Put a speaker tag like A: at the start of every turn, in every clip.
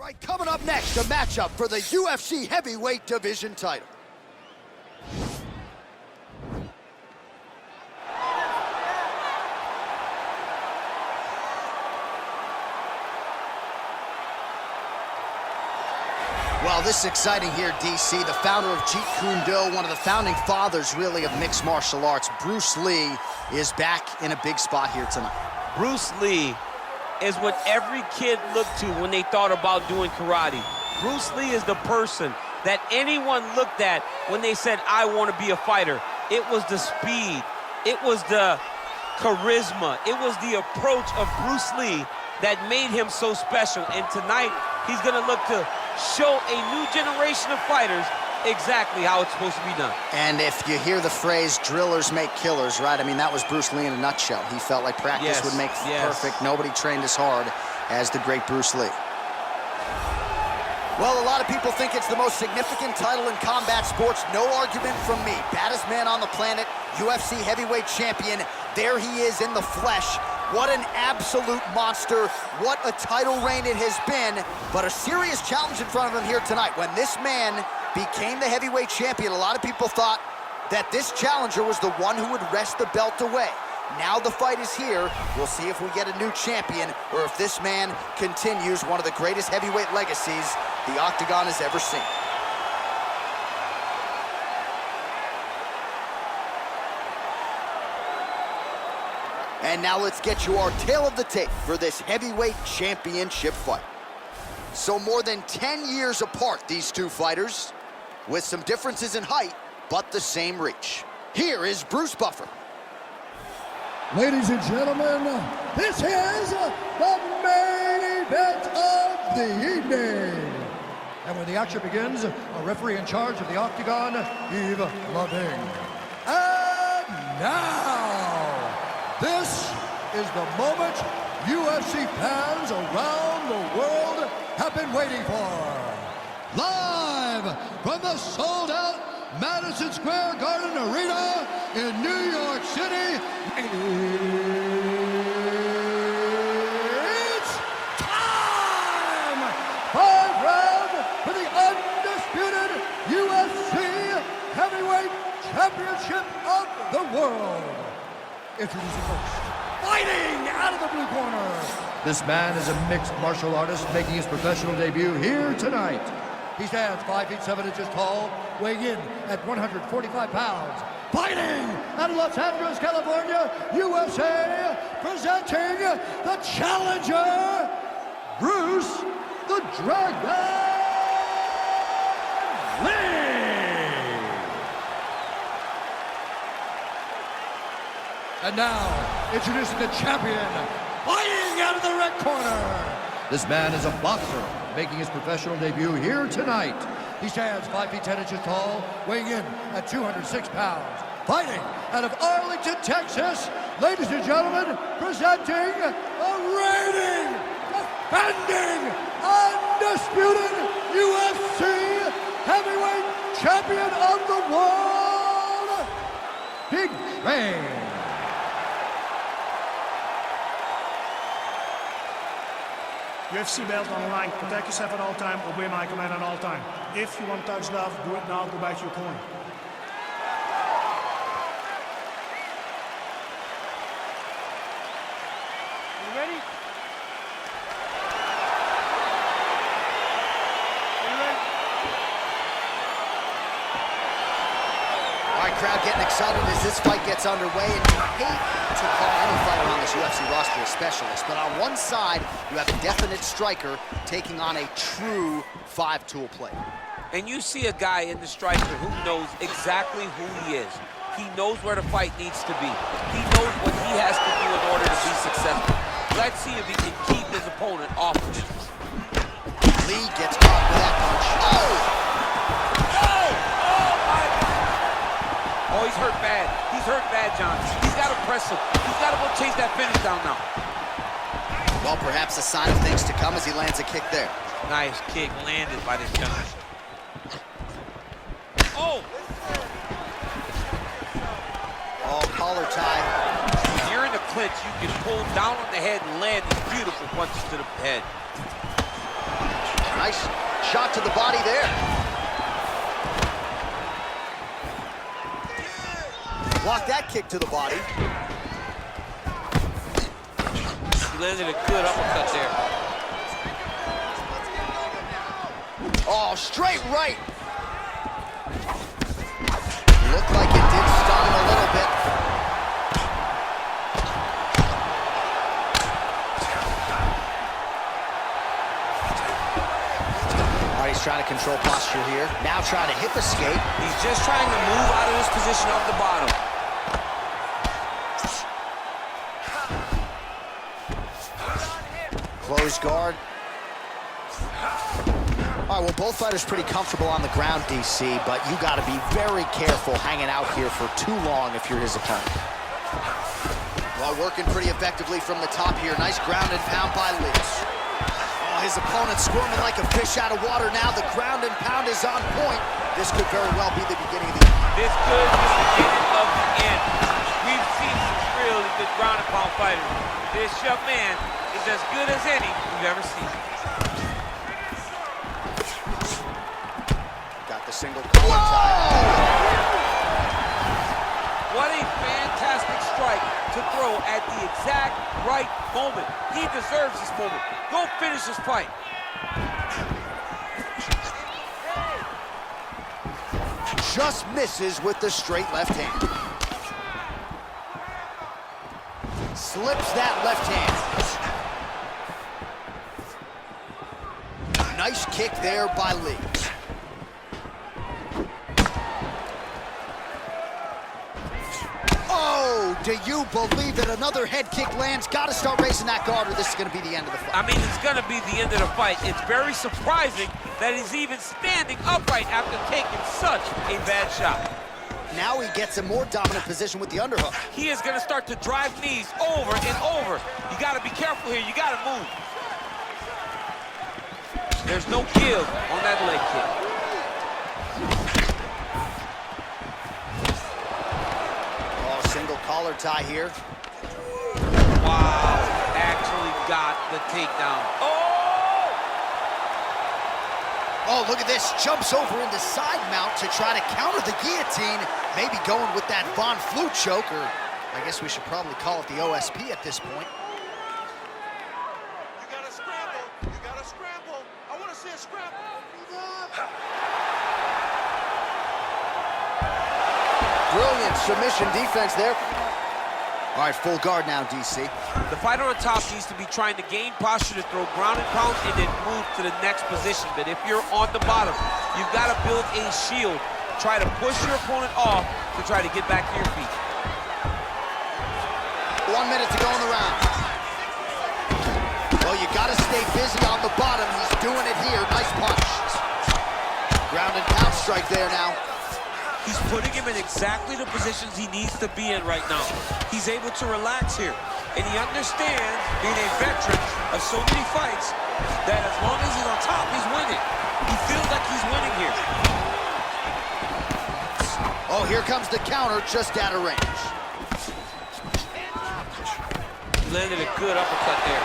A: right, coming up next, a matchup for the UFC heavyweight division title. Well, this is exciting here, DC. The founder of Jeet Kune Do, one of the founding fathers, really, of mixed martial arts, Bruce Lee, is back in a big spot here tonight.
B: Bruce Lee is what every kid looked to when they thought about doing karate. Bruce Lee is the person that anyone looked at when they said, I want to be a fighter. It was the speed, it was the charisma, it was the approach of Bruce Lee that made him so special. And tonight, he's gonna look to show a new generation of fighters exactly how it's supposed to be done.
A: And if you hear the phrase, drillers make killers, right? I mean, that was Bruce Lee in a nutshell. He felt like practice would make perfect. Nobody trained as hard as the great Bruce Lee. Well, a lot of people think it's the most significant title in combat sports. No argument from me. Baddest man on the planet, UFC heavyweight champion. There he is in the flesh. What an absolute monster. What a title reign it has been. But a serious challenge in front of him here tonight. When this man became the heavyweight champion, a lot of people thought that this challenger was the one who would wrest the belt away. Now the fight is here. We'll see if we get a new champion or if this man continues one of the greatest heavyweight legacies the Octagon has ever seen. And now let's get you our tale of the tape for this heavyweight championship fight. So more than 10 years apart, these two fighters, with some differences in height, but the same reach. Here is Bruce Buffer.
C: Ladies and gentlemen, this is the main event of the evening. And when the action begins, a referee in charge of the Octagon, Yves Loving. And now, this is the moment UFC fans around the world have been waiting for. Live from the sold-out Madison Square Garden Arena in New York City, it's time! 5 rounds for the undisputed UFC Heavyweight Championship of the world. Introducing first, fighting out of the blue corner. This man is a mixed martial artist making his professional debut here tonight. He stands 5 feet 7 inches tall, weighing in at 145 pounds. Fighting out of Los Angeles, California, USA, presenting the challenger, Bruce the Dragon Lee. And now, introducing the champion, fighting out of the red corner. This man is a boxer, making his professional debut here tonight. He stands 5 feet 10 inches tall, weighing in at 206 pounds. Fighting out of Arlington, Texas, ladies and gentlemen, presenting a reigning, defending, undisputed UFC heavyweight champion of the world, Big Ray.
D: UFC belt on the line. Protect yourself at all time. Obey my command at all time. If you want to touch love, do it now. Go back to your corner.
E: You ready?
A: All right, crowd getting excited as this fight gets underway, and you hate to call any fighter on this UFC roster a specialist, but on one side, you have a definite striker taking on a true five-tool player.
B: And you see a guy in the striker who knows exactly who he is. He knows where the fight needs to be. He knows what he has to do in order to be successful. Let's see if he can keep his opponent off of it.
A: Lee gets caught with that punch. Oh!
B: Oh, he's hurt bad. He's hurt bad, John. He's got to press him. He's got to go chase that finish down now.
A: Well, perhaps a sign of things to come as he lands a kick there.
B: Nice kick landed by this gentleman. Oh!
A: Oh, collar tie.
B: When you're in the clinch, you can pull down on the head and land these beautiful punches to the head.
A: Nice shot to the body there. Blocked that kick to the body.
B: He landed a good uppercut there.
A: Oh, straight right. Looked like it did stun him a little bit. All right, he's trying to control posture here. Now trying to hip escape.
B: He's just trying to move out of this position off the bottom.
A: Close guard. All right, well, both fighters pretty comfortable on the ground, DC, but you got to be very careful hanging out here for too long if you're his opponent. Well, working pretty effectively from the top here. Nice ground and pound by Leach. Oh, his opponent squirming like a fish out of water now. The ground and pound is on point. This could very well be the beginning of the end.
B: This could be the beginning of the end. We've seen some really good ground and pound fighters. This young man is as good as any we've ever seen.
A: Got the single collar tie.
B: What a fantastic strike to throw at the exact right moment. He deserves this moment. Go finish this fight.
A: Just misses with the straight left hand. Slips that left hand. Nice kick there by Lee. Oh, do you believe it? Another head kick lands. Got to start raising that guard or this is going to be the end of the fight.
B: I mean, it's going to be the end of the fight. It's very surprising that he's even standing upright after taking such a bad shot.
A: Now he gets a more dominant position with the underhook.
B: He is going to start to drive knees over and over. You got to be careful here. You got to move. There's no give on that leg kick.
A: Oh, single collar tie here.
B: Wow, actually got the takedown.
A: Oh, look at this. Jumps over into side mount to try to counter the guillotine. Maybe going with that Von Flue choke, or I guess we should probably call it the OSP at this point.
E: You gotta scramble. You gotta scramble. I want to see a scramble.
A: Brilliant submission defense there. All right, full guard now, DC.
B: The fighter on top needs to be trying to gain posture to throw ground and pound and then move to the next position. But if you're on the bottom, you've got to build a shield. Try to push your opponent off to try to get back to your feet.
A: 1 minute to go in the round. Well, you got to stay busy on the bottom. He's doing it here. Nice punch. Ground and pound strike there now.
B: He's putting him in exactly the positions he needs to be in right now. He's able to relax here. And he understands, being a veteran of so many fights, that as long as he's on top, he's winning. He feels like he's winning here.
A: Oh, here comes the counter just out of range.
B: Landed a good uppercut there.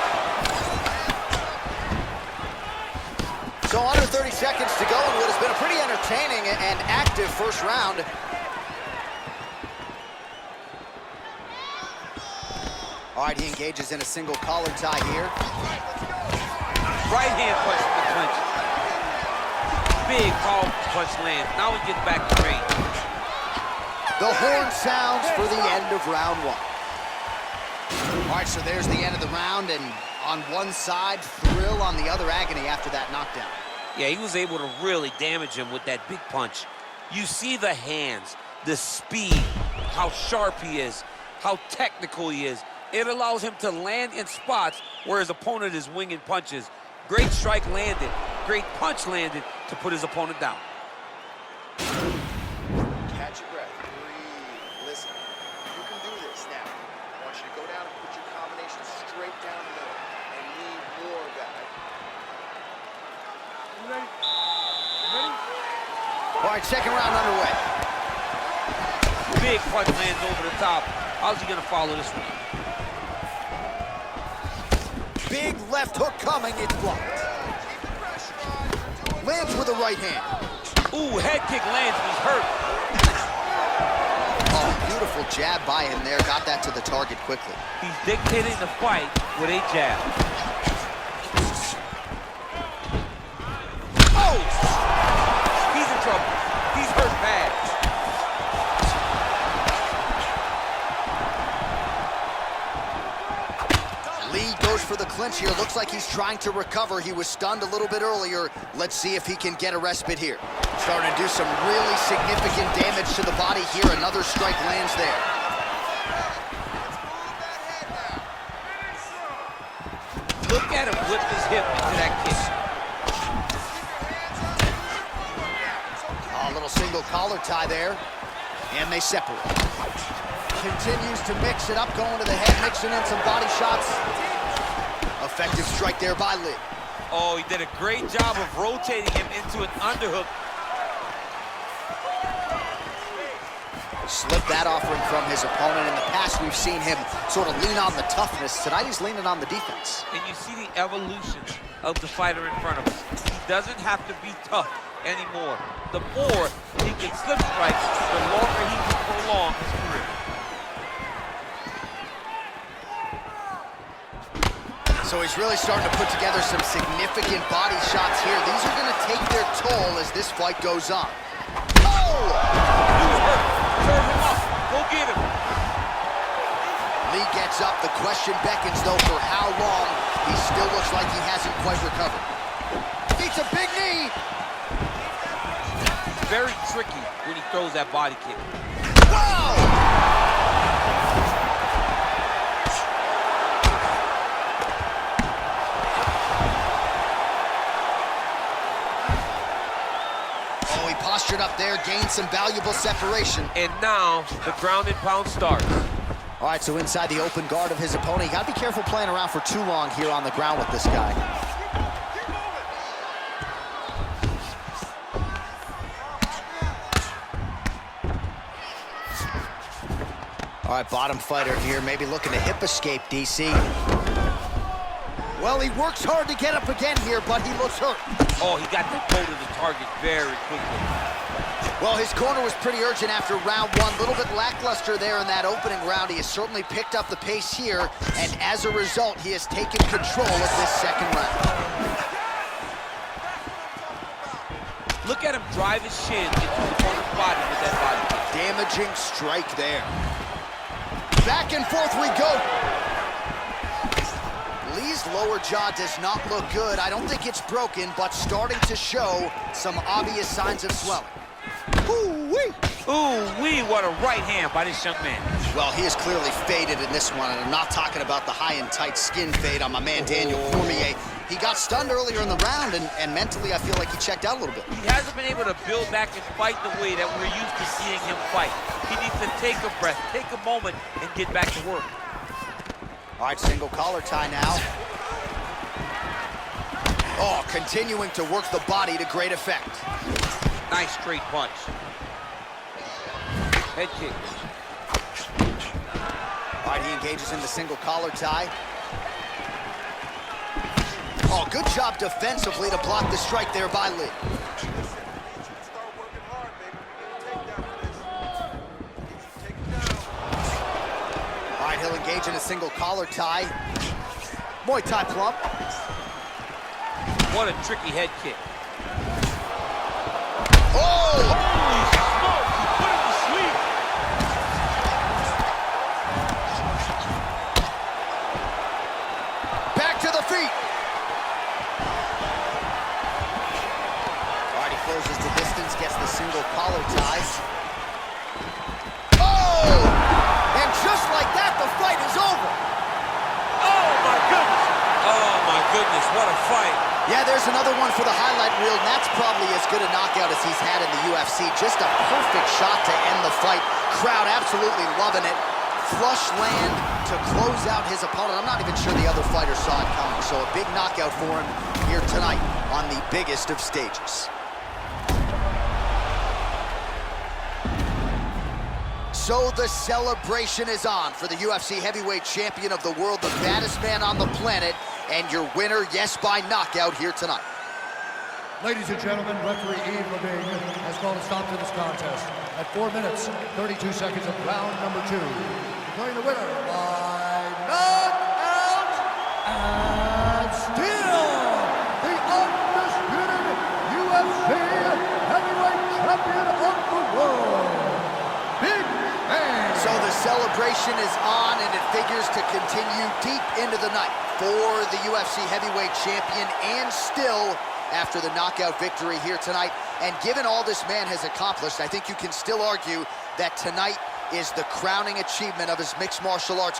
A: So under 30 seconds to go in what has been a pretty entertaining and active first round. All right, he engages in a single collar tie here.
B: Right hand punch from the clinch. Big powerful punch lands. Now we get back to range.
A: The horn sounds for the end of round one. All right, so there's the end of the round, and on one side, thrill, on the other, agony after that knockdown.
B: Yeah, he was able to really damage him with that big punch. You see the hands, the speed, how sharp he is, how technical he is. It allows him to land in spots where his opponent is winging punches. Great strike landed, great punch landed to put his opponent down.
E: Catch your breath. Breathe. Listen. You can do this now. I want you to go down and put your combination straight down the middle. I need more of that. You ready? Ready?
A: All right, second round underway.
B: Big punch lands over the top. How's he gonna follow this one?
A: Big left hook coming, it's blocked.
E: Keep the pressure on.
A: Lands with a right hand.
B: Ooh, head kick lands, he's hurt.
A: Oh, beautiful jab by him there. Got that to the target quickly.
B: He's dictating the fight with a jab. Oh! He's in trouble. He's hurt bad.
A: Lee goes for the clinch here. Looks like he's trying to recover. He was stunned a little bit earlier. Let's see if he can get a respite here. Starting to do some really significant damage to the body here. Another strike lands there.
B: Look at him whip his hip into that kick.
A: A little single collar tie there. And they separate. Continues to mix it up, going to the head, mixing in some body shots. Effective strike there by Lee.
B: Oh, he did a great job of rotating him into an underhook.
A: Slipped that offering from his opponent. In the past, we've seen him sort of lean on the toughness. Tonight, he's leaning on the defense.
B: And you see the evolution of the fighter in front of us. He doesn't have to be tough anymore. The more he can slip strike, the longer he can prolong his career.
A: So he's really starting to put together some significant body shots here. These are going to take their toll as this fight goes on. Oh!
B: He was hurt. Serve him up. Go get him.
A: Lee gets up. The question beckons, though, for how long. He still looks like he hasn't quite recovered. Eats a big knee.
B: Very tricky when he throws that body kick.
A: Wow! Postured up there, gained some valuable separation.
B: And now the ground and pound starts.
A: All right, so inside the open guard of his opponent. You got to be careful playing around for too long here on the ground with this guy. All right, bottom fighter here, maybe looking to hip escape, DC. Well, he works hard to get up again here, but he looks hurt.
B: Oh, he got the toe to the target very quickly.
A: Well, his corner was pretty urgent after round one. A little bit lackluster there in that opening round. He has certainly picked up the pace here, and as a result, he has taken control of this second round.
B: Look at him drive his shin into the opponent's body with that body kick.
A: Damaging strike there. Back and forth we go. Lee's lower jaw does not look good. I don't think it's broken, but starting to show some obvious signs of swelling. Ooh-wee!
B: Ooh-wee, what a right hand by this young man.
A: Well, he is clearly faded in this one, and I'm not talking about the high and tight skin fade on my man Daniel Cormier. He got stunned earlier in the round, and mentally I feel like he checked out a little bit.
B: He hasn't been able to build back and fight the way that we're used to seeing him fight. He needs to take a breath, take a moment, and get back to work.
A: All right, single collar tie now. Oh, continuing to work the body to great effect.
B: Nice straight punch. Head kick.
A: All right, he engages in the single collar tie. Oh, good job defensively to block the strike there by Lee. All right, he'll engage in a single collar tie. Muay Thai plump.
B: What a tricky head kick.
A: Oh!
B: Holy smoke, he put him to sleep.
A: Back to the feet. All right, he closes the distance, gets the single collar ties. Oh! And just like that, the fight is over.
B: Oh, my goodness. Oh, my goodness, what a fight.
A: Yeah, there's another one for the highlight reel, and that's probably as good a knockout as he's had in the UFC. Just a perfect shot to end the fight. Crowd absolutely loving it. Flush land to close out his opponent. I'm not even sure the other fighter saw it coming, so a big knockout for him here tonight on the biggest of stages. So the celebration is on for the UFC heavyweight champion of the world, the baddest man on the planet, and your winner, yes, by knockout here tonight.
C: Ladies and gentlemen, referee Yves Levine has called a stop to this contest at 4 minutes, 32 seconds of round number 2. Declaring the winner by knockout and still the undisputed UFC heavyweight champion of the world, Big Man.
A: So the celebration is on, and it figures to continue deep into the night for the UFC heavyweight champion, and still after the knockout victory here tonight. And given all this man has accomplished, I think you can still argue that tonight is the crowning achievement of his mixed martial arts